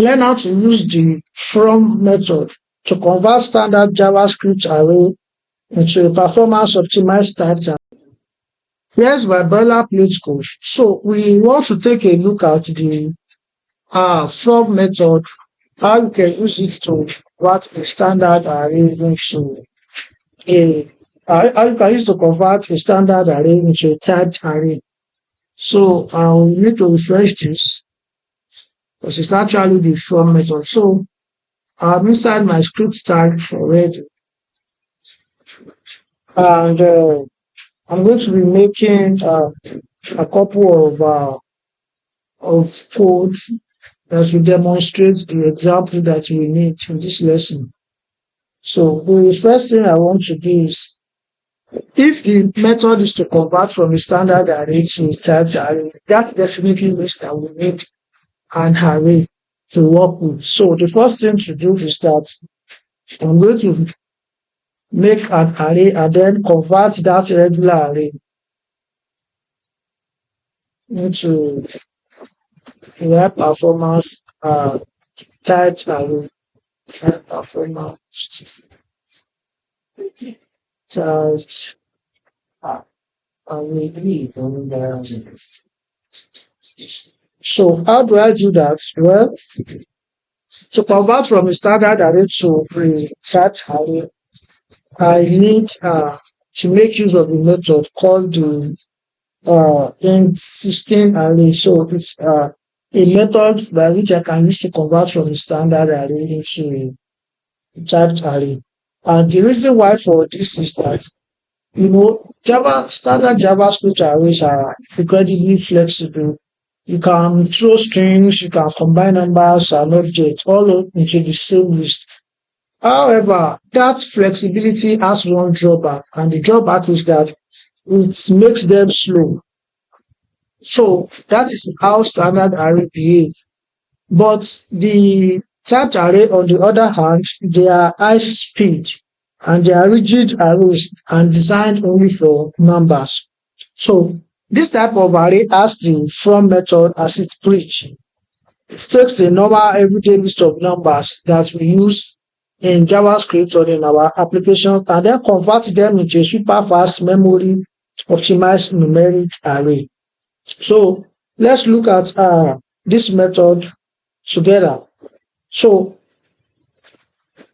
Learn how to use the from method to convert standard JavaScript array into a performance optimized typed array. Here's my boilerplate code. So we want to take a look at the from method, how you can use it to convert a standard array into a how you can use to convert a standard array into a typed array. So I'll need to refresh this because it's actually the from method. So I'm inside my script tag already, and I'm going to be making a couple of code that will demonstrate the example that we need in this lesson. So the first thing I want to do is, if the method is to convert from a standard array to a typed array, that definitely means that we need an array to work with. So the first thing to do is that I'm going to make an array and then convert that regular array into a high performance typed array. High performance typed array. So how do I do that? Well, to convert from a standard array to a typed array, I need to make use of the method called the int16 array. So it's a method by which I can use to convert from a standard array into a typed array. And the reason why for this is that, standard JavaScript arrays are incredibly flexible. You can throw strings, you can combine numbers and objects all into the same list. However, that flexibility has one drawback, and the drawback is that it makes them slow. So that is how standard array behave. But the typed array, on the other hand, they are high speed and they are rigid arrays and designed only for numbers. So this type of array has the from method as its bridge. It takes the normal everyday list of numbers that we use in JavaScript or in our application and then convert them into a super fast memory optimized numeric array. So let's look at this method together. So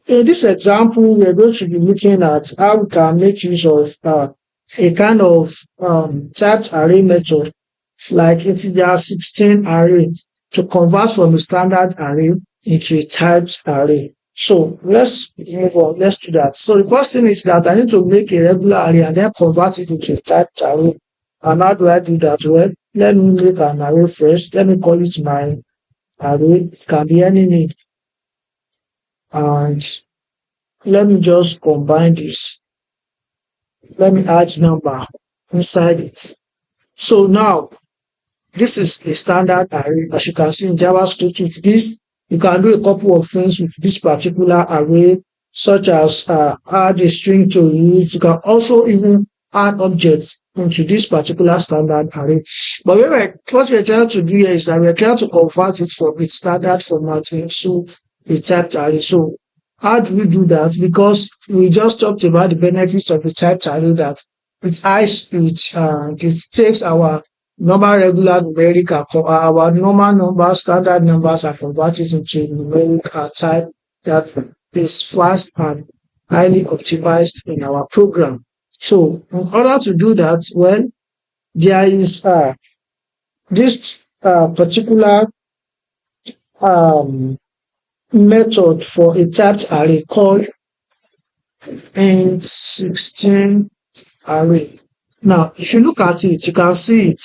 in this example, we're going to be looking at how we can make use of a kind of typed array method like integer 16 array to convert from a standard array into a typed array. So let's move on. Let's do that. So the first thing is that I need to make a regular array and then convert it into a typed array. And how do I do that? Well, let me make an array first. Let me call it my array. It can be any name. And let me just combine this. Let me add number inside it. So now, this is a standard array. As you can see in JavaScript, with this, you can do a couple of things with this particular array, such as add a string to it. You can also even add objects into this particular standard array. But what we're trying to do here is that we're trying to convert it from its standard format into a typed array. So how do we do that? Because we just talked about the benefits of a typed array, that it's high speed and it takes our normal regular numeric, our normal numbers, standard numbers, and convert it into a numeric type that is fast and highly optimized in our program. So in order to do that, well, there is this particular method for a typed array called int16 array. Now, if you look at it, you can see it.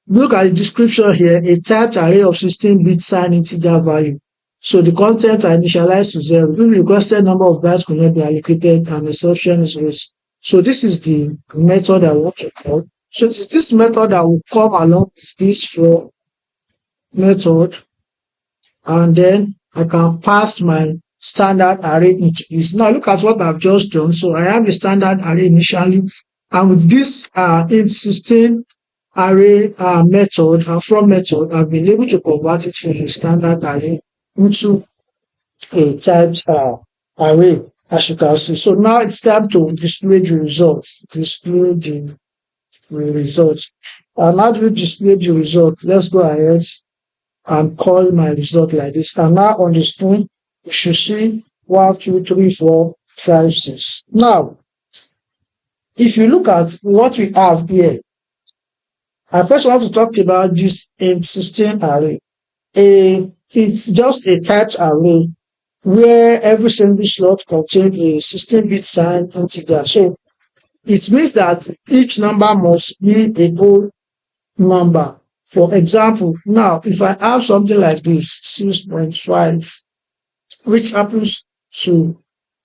Look at the description here, a typed array of 16-bit signed integer value. So the content are initialized to 0. If requested number of bytes could not be allocated and exception is raised. So this is the method I want to call. So it is this method that will come along with this for method, and then I can pass my standard array into this. Now look at what I've just done. So I have a standard array initially, and with this int16 array method and from method, I've been able to convert it from a standard array into a typed array, as you can see. So now it's time to display the results. Display the results. And how do you display the result? Let's go ahead and call my result like this. And now on the screen, you should see 1, 2, 3, 4, 5, 6. Now, if you look at what we have here, I first want to talk about this insisting array. It's just a typed array where every single slot contains a 16-bit signed integer. So it means that each number must be a whole number. For example, now if I have something like this, 6.5, which happens to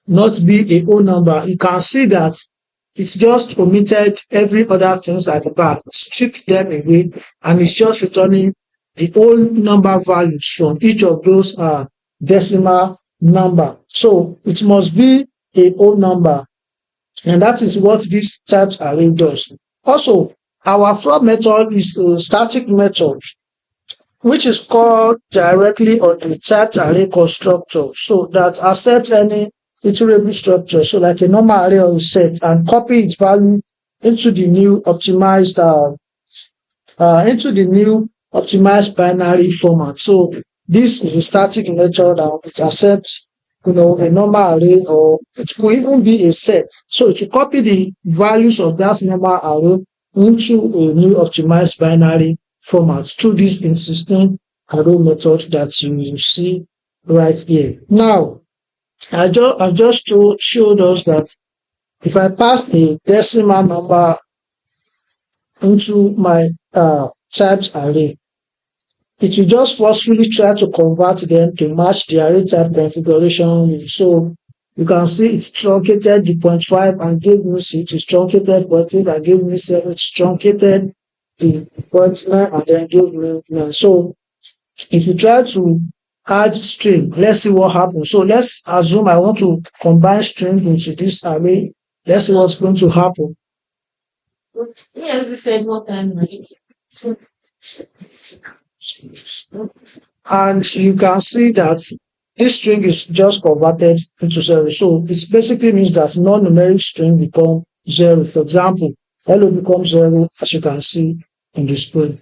not be a whole number, you can see that it's just omitted every other things at the back, stripped them away, and it's just returning the whole number values from each of those decimal number. So it must be a whole number, and that is what this typed array does. Also, our from method is a static method which is called directly on the typed array constructor, so that accepts any iterable structure, so like a normal array or set, and copy its value into the new optimized binary format. So this is a static method and it accepts a normal array, or it could even be a set. So it will copy the values of that normal array into a new optimized binary format through this insisting array method that you see right here. Now, I've just showed us that if I pass a decimal number into my typed array, it will just forcefully try to convert them to match the array type configuration. So you can see it's truncated the 0.5 and gave me 6, it's truncated 0.8 and gave me 7, it's truncated the 0.9 and then gave me 9. So if you try to add string, let's see what happens. So let's assume I want to combine string into this array. Let's see what's going to happen. Yeah, we said what time, right? And you can see that this string is just converted into 0. So it basically means that non-numeric string become 0. For example, hello becomes 0, as you can see in the screen.